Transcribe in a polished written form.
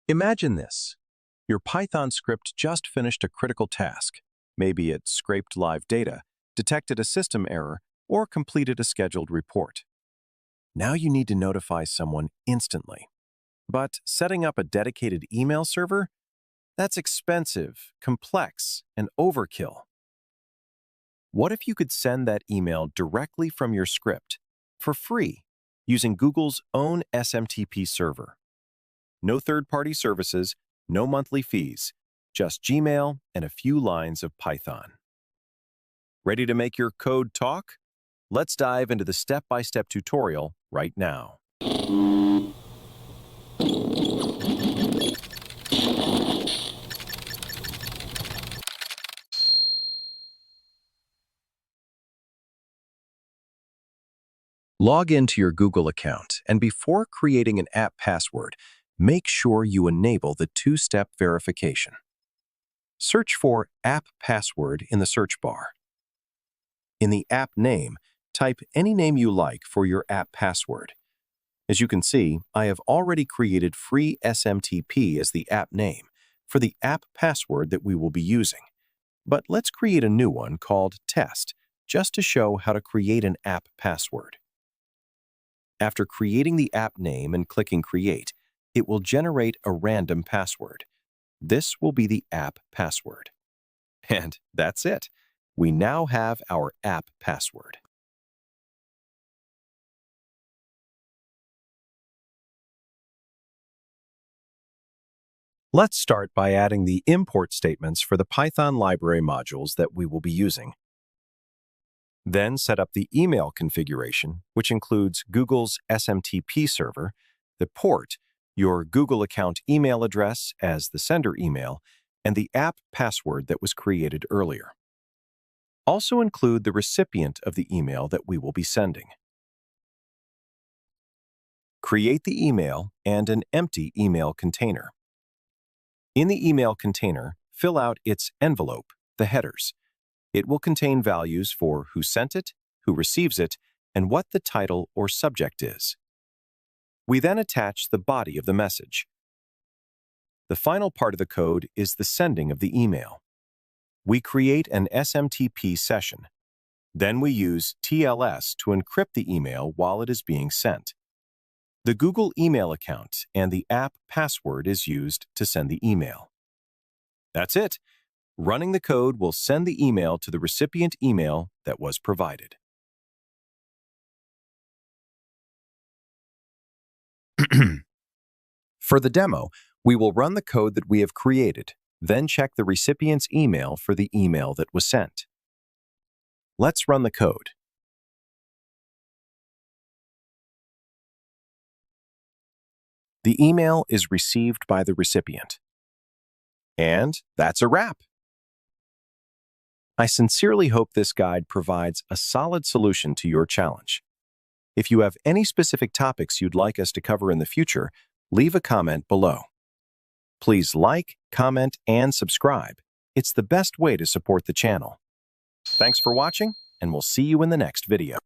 Imagine this. Your Python script just finished a critical task. Maybe it scraped live data, detected a system error, or completed a scheduled report. Now you need to notify someone instantly. But setting up a dedicated email server? That's expensive, complex, and overkill. What if you could send that email directly from your script, for free, using Google's own SMTP server? No third-party services, no monthly fees, just Gmail and a few lines of Python. Ready to make your code talk? Let's dive into the step-by-step tutorial right now. Log into your Google account, and before creating an app password, make sure you enable the two-step verification. Search for App Password in the search bar. In the app name, type any name you like for your app password. As you can see, I have already created Free SMTP as the app name for the app password that we will be using. But let's create a new one called Test, just to show how to create an app password. After creating the app name and clicking Create, it will generate a random password. This will be the app password. And that's it. We now have our app password. Let's start by adding the import statements for the Python library modules that we will be using. Then set up the email configuration, which includes Google's SMTP server, the port, your Google account email address as the sender email, and the app password that was created earlier. Also include the recipient of the email that we will be sending. Create the email and an empty email container. In the email container, fill out its envelope, the headers. It will contain values for who sent it, who receives it, and what the title or subject is. We then attach the body of the message. The final part of the code is the sending of the email. We create an SMTP session. Then we use TLS to encrypt the email while it is being sent. The Google email account and the app password is used to send the email. That's it. Running the code will send the email to the recipient email that was provided. For the demo, we will run the code that we have created, then check the recipient's email for the email that was sent. Let's run the code. The email is received by the recipient. And that's a wrap. I sincerely hope this guide provides a solid solution to your challenge. If you have any specific topics you'd like us to cover in the future, leave a comment below. Please like, comment, and subscribe. It's the best way to support the channel. Thanks for watching, and we'll see you in the next video.